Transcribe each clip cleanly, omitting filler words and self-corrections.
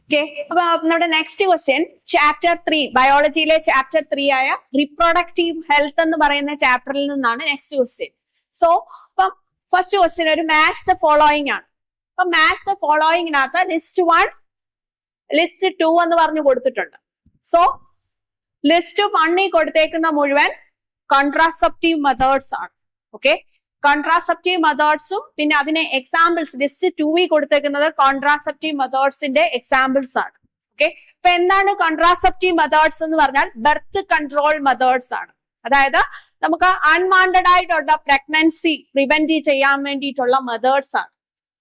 Okay, അപ്പൊ നമ്മുടെ next question chapter 3 ബയോളജിയിലെ chapter 3 ആയ റിപ്രൊഡക്റ്റീവ് ഹെൽത്ത് എന്ന് പറയുന്ന ചാപ്റ്ററിൽ നിന്നാണ് നെക്സ്റ്റ് ക്വസ്റ്റ്യൻ. സോ അപ്പം ഫസ്റ്റ് ക്വസ്റ്റ്യൻ ഒരു മാച്ച് ദ ഫോളോയിങ് ആണ്. അപ്പൊ മാച്ച് ദ ഫോളോയിങ്ങിനകത്ത് ലിസ്റ്റ് 1 ലിസ്റ്റ് 2 എന്ന് പറഞ്ഞു കൊടുത്തിട്ടുണ്ട്. സോ ലിസ്റ്റ് 1 കൊടുത്തേക്കുന്ന മുഴുവൻ കോൺട്രാസെപ്റ്റീവ് മെത്തേഡ്സ് ആണ്. ഓക്കെ, കോൺട്രാസെപ്റ്റീവ് മെത്തേഡ്സും പിന്നെ അതിനെ എക്സാമ്പിൾസ് ലിസ്റ്റ് 2 കൊടുത്തേക്കുന്നത് കോൺട്രാസെപ്റ്റീവ് മെത്തേഡ്സിന്റെ എക്സാമ്പിൾസ് ആണ്. ഓക്കെ, അപ്പൊ എന്താണ് കോൺട്രാസെപ്റ്റീവ് മെത്തേഡ്സ് എന്ന് പറഞ്ഞാൽ ബർത്ത് കൺട്രോൾ മെത്തേഡ്സ് ആണ്. അതായത് നമുക്ക് അൺവാണ്ടഡ് ആയിട്ടുള്ള പ്രഗ്നൻസി പ്രിവെന്റ് ചെയ്യാൻ വേണ്ടിയിട്ടുള്ള മെത്തേഡ്സ് ആണ്.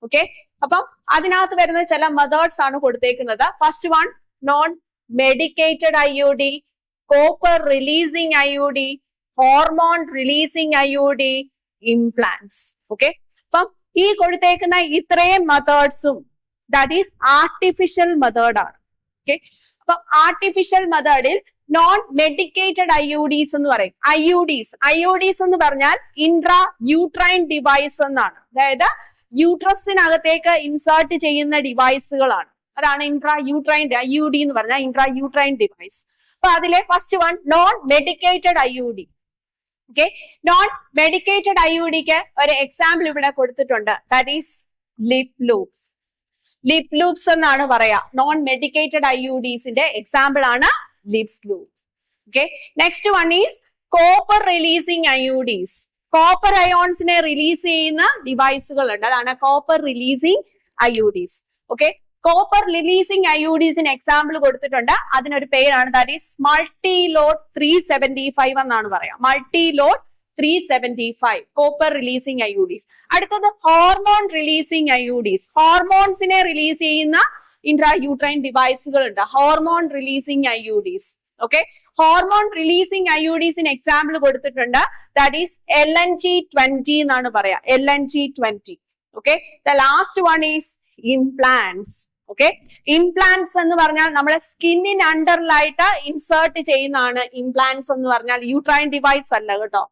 ഓക്കെ, അപ്പം അതിനകത്ത് വരുന്ന ചില മെത്തേഡ്സ് ആണ് കൊടുത്തേക്കുന്നത്. First one non medicated IUD, copper releasing IUD, hormone releasing IUD, implants. Okay, അപ്പം ഈ കൊടുത്തേക്കുന്ന ഇത്രയും മെത്തേഡ്സും ദാറ്റ് ഈസ് ആർട്ടിഫിഷ്യൽ മെത്തേഡ് ആണ്. ഓക്കെ, അപ്പം ആർട്ടിഫിഷ്യൽ മെത്തേഡിൽ നോൺ മെഡിക്കേറ്റഡ് IUDs എന്ന് പറയും. IUDs എന്ന് പറഞ്ഞാൽ ഇൻട്രാ യൂട്രൈൻ ഡിവൈസ് എന്നാണ്. അതായത് യൂട്രസിനകത്തേക്ക് ഇൻസേർട്ട് ചെയ്യുന്ന ഡിവൈസുകളാണ്. അതാണ് ഇൻട്രാ യൂട്രൈൻ IUD എന്ന് പറഞ്ഞാൽ ഇൻട്രാ യൂട്രൈൻ ഡിവൈസ്. അപ്പൊ അതിലെ first one non medicated IUD. Okay, non medicated IUDക്ക് ഒരു എക്സാമ്പിൾ ഇവിടെ കൊടുത്തിട്ടുണ്ട്. That is Lippes loops. Lippes loops എന്നാണ് പറയാ. നോൺ മെഡിക്കേറ്റഡ് IUDസിന്റെ എക്സാമ്പിൾ ആണ് Lippes loops. Okay, next one is copper releasing IUDs. Copper അയോൺസിനെ റിലീസ് ചെയ്യുന്ന ഡിവൈസുകൾ ഉണ്ട്. അതാണ് copper releasing IUDs. Okay, copper releasing IUDസിന് എക്സാമ്പിൾ കൊടുത്തിട്ടുണ്ട്. അതിനൊരു പേരാണ് ദാറ്റ് ഈസ് മൾട്ടി ലോഡ് 375 എന്നാണ് പറയാം. Multi load 375 copper releasing IUDs. അടുത്തത് ഹോർമോൺ റിലീസിങ് IUDs. ഹോർമോൺസിനെ റിലീസ് ചെയ്യുന്ന ഇൻട്രാ യൂട്രൈൻ ഡിവൈസുകൾ ഉണ്ട്. Hormone releasing IUDs. Okay, hormone releasing IUDസിന് എക്സാമ്പിൾ കൊടുത്തിട്ടുണ്ട്. ദാറ്റ് ഈസ് LNG-20 എന്നാണ് പറയാ. LNG-20. Okay, the last one is implants. Okay, implants എന്ന് പറഞ്ഞാൽ നമ്മളെ സ്കിന്നിന് അണ്ടറിലായിട്ട് ഇൻസേർട്ട് ചെയ്യുന്നതാണ്. ഇംപ്ലാന്റ്സ് എന്ന് പറഞ്ഞാൽ യൂട്രൈൻ ഡിവൈസ് അല്ല കേട്ടോ.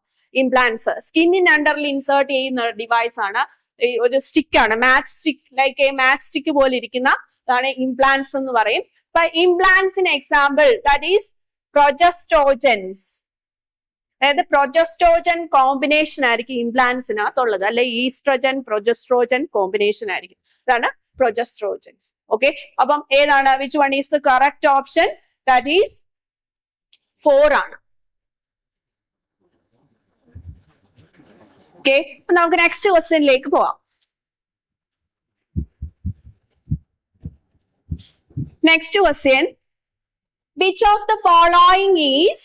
ഇംപ്ലാന്റ്സ് സ്കിന്നിന് അണ്ടറിൽ ഇൻസേർട്ട് ചെയ്യുന്ന ഡിവൈസ് ആണ്. ഒരു സ്റ്റിക്ക് ആണ്, match stick, like match stick പോലെ ഇരിക്കുന്ന അതാണ് ഇംപ്ലാന്റ്സ് എന്ന് പറയും. അപ്പൊ ഇംപ്ലാന്റ്സിന് എക്സാമ്പിൾ ദാറ്റ് ഈസ് പ്രൊജസ്ട്രോജൻസ്. അതായത് പ്രൊജസ്ട്രോജൻ കോമ്പിനേഷൻ ആയിരിക്കും ഇംപ്ലാന്റ്സിനകത്തുള്ളത്. അല്ലെ ഈസ്ട്രജൻ പ്രൊജസ്ട്രോജൻ കോമ്പിനേഷൻ ആയിരിക്കും. ഇതാണ് പ്രൊജസ്ട്രോജൻസ്. ഓക്കെ, അപ്പം ഏതാണ് which one is the correct option? That is 4 ആണ്. ഓക്കെ, നമുക്ക് നെക്സ്റ്റ് ക്വസ്റ്റ്യനിലേക്ക് പോവാം. Next question, which of the following is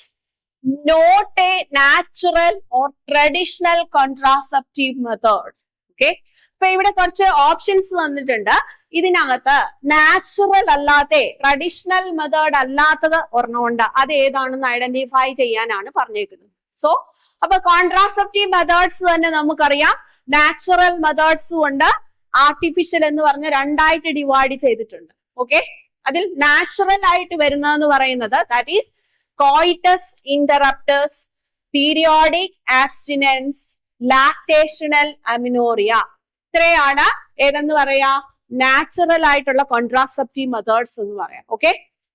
not a natural or traditional contraceptive method? Okay, അപ്പൊ ഇവിടെ കുറച്ച് ഓപ്ഷൻസ് തന്നിട്ടുണ്ട്. ഇതിനകത്ത് നാച്ചുറൽ അല്ലാത്ത ട്രഡീഷണൽ മെത്തേഡ് അല്ലാത്തത് ഒരെണ്ണമുണ്ട്. അത് ഏതാണെന്ന് ഐഡന്റിഫൈ ചെയ്യാനാണ് പറഞ്ഞേക്കുന്നത്. സോ അപ്പൊ കോൺട്രാസെപ്റ്റീവ് മെത്തേഡ്സ് തന്നെ നമുക്കറിയാം. നാച്ചുറൽ മെത്തേഡ്സും ഉണ്ട്, ആർട്ടിഫിഷ്യൽ എന്ന് പറഞ്ഞ രണ്ടായിട്ട് ഡിവൈഡ് ചെയ്തിട്ടുണ്ട്. ഓക്കെ, അതിൽ നാച്ചുറൽ ആയിട്ട് വരുന്നതെന്ന് പറയുന്നത് that is coitus interruptus, periodic abstinence, lactational amenorrhoea. ഇത്രയാണ് ഏതെന്ന് പറയാ നാച്ചുറൽ ആയിട്ടുള്ള കോൺട്രാസെപ്റ്റീവ് മെത്തേഡ്സ് എന്ന് പറയാം. ഓക്കെ,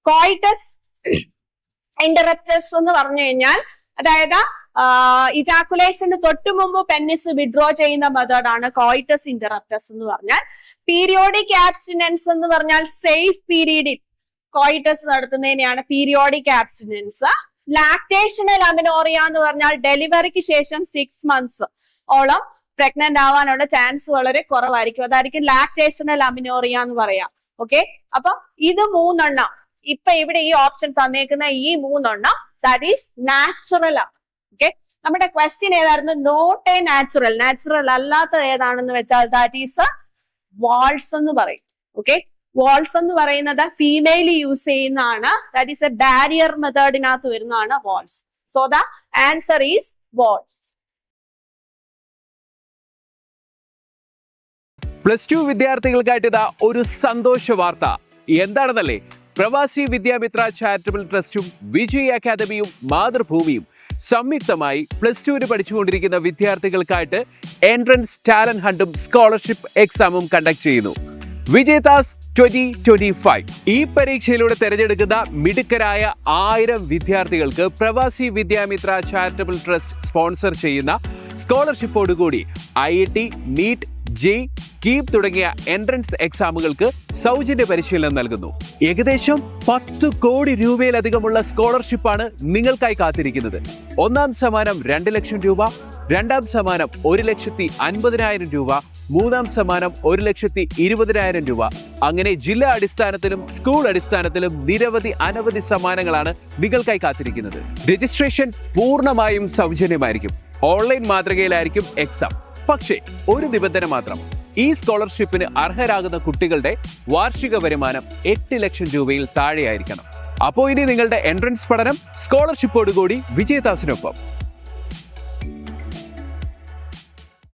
കോയിറ്റസ് ഇന്ററപ്റ്റസ് എന്ന് പറഞ്ഞു കഴിഞ്ഞാൽ അതായത് ഇജാക്കുലേഷന് തൊട്ടു മുമ്പ് പെന്നിസ് വിഡ്രോ ചെയ്യുന്ന മെത്തേഡ് ആണ് കോയിറ്റസ് ഇന്ററപ്റ്റസ് എന്ന് പറഞ്ഞാൽ. പീരിയോഡിക് ആബ്സ്റ്റിനൻസ് എന്ന് പറഞ്ഞാൽ സേഫ് പീരീഡിൽ കോയിറ്റസ് നടത്തുന്നതിനെയാണ് പീരിയോഡിക് ആബ്സ്റ്റിനൻസ്. ലാക്ടേഷണൽ അമിനോറിയ എന്ന് പറഞ്ഞാൽ ഡെലിവറിക്ക് ശേഷം 6 months ഓളം പ്രഗ്നന്റ് ആവാനുള്ള ചാൻസ് വളരെ കുറവായിരിക്കും. അതായിരിക്കും ലാക്ടേഷണൽ അമിനോറിയ എന്ന് പറയാം. ഓക്കെ, അപ്പൊ ഇത് 3 എണ്ണം ഇപ്പൊ ഇവിടെ ഈ ഓപ്ഷൻ തന്നേക്കുന്ന ഈ 3 എണ്ണം ദാറ്റ് ഈസ് നാച്ചുറൽ ആണ്. ഓക്കെ, നമ്മുടെ ക്വസ്റ്റ്യൻ ഏതായിരുന്നു? Not a natural. നാച്ചുറൽ അല്ലാത്ത ഏതാണെന്ന് വെച്ചാൽ ദാറ്റ് ഈസ് വാൾസ് എന്ന് പറയും. ഓക്കെ, വാൾസ് എന്ന് പറയുന്നത് ഫീമെയിൽ യൂസ് ചെയ്യുന്നതാണ്. ദാറ്റ് ഈസ് എ ബാരിയർ മെത്തേഡിനകത്ത് വരുന്നതാണ് vaults. So the answer is vaults. +2 വിദ്യാർത്ഥികൾക്കായിട്ട് ഇതാ ഒരു സന്തോഷ വാർത്ത. എന്താണെന്നല്ലേ? പ്രവാസി വിദ്യാമിത്ര ചാരിറ്റബിൾ ട്രസ്റ്റും വിജയ് അക്കാദമിയും മാതൃഭൂമിയും സംയുക്തമായി +2 പഠിച്ചുകൊണ്ടിരിക്കുന്ന വിദ്യാർത്ഥികൾക്കായിട്ട് എൻട്രൻസ് ടാലന്റ് ഹണ്ടും സ്കോളർഷിപ്പ് എക്സാമും കണ്ടക്ട് ചെയ്യുന്നു. വിജേതാസ് 2025. ഈ പരീക്ഷയിലൂടെ തിരഞ്ഞെടുക്കുന്ന മിടുക്കരായ 1000 വിദ്യാർത്ഥികൾക്ക് പ്രവാസി വിദ്യാമിത്ര ചാരിറ്റബിൾ ട്രസ്റ്റ് സ്പോൺസർ ചെയ്യുന്ന സ്കോളർഷിപ്പോടുകൂടി IIT, NEET, JEE, കീപ് തുടങ്ങിയ എൻട്രൻസ് എക്സാമുകൾക്ക് സൗജന്യ പരിശീലനം നൽകുന്നു. ഏകദേശം 10 കോടി രൂപയിലധികമുള്ള സ്കോളർഷിപ്പാണ് നിങ്ങൾക്കായി കാത്തിരിക്കുന്നത്. ഒന്നാം സമ്മാനം 2 ലക്ഷം രൂപ, രണ്ടാം സമ്മാനം 1,50,000 രൂപ, മൂന്നാം സമ്മാനം 1,20,000 രൂപ. അങ്ങനെ ജില്ലാ അടിസ്ഥാനത്തിലും സ്കൂൾ അടിസ്ഥാനത്തിലും അനവധി സമ്മാനങ്ങളാണ് നിങ്ങൾക്കായി കാത്തിരിക്കുന്നത്. രജിസ്ട്രേഷൻ പൂർണ്ണമായും സൗജന്യമായിരിക്കും. Online മാതൃകയിലായിരിക്കും exam. പക്ഷേ ഒരു നിബന്ധന മാത്രം, ഈ സ്കോളർഷിപ്പിന് അർഹരാകുന്ന കുട്ടികളുടെ വാർഷിക വരുമാനം 8 ലക്ഷം രൂപയിൽ താഴെയായിരിക്കണം. അപ്പോൾ ഇനി നിങ്ങളുടെ എൻട്രൻസ് പഠനം സ്കോളർഷിപ്പോടുകൂടി വിജയദാസിനൊപ്പം.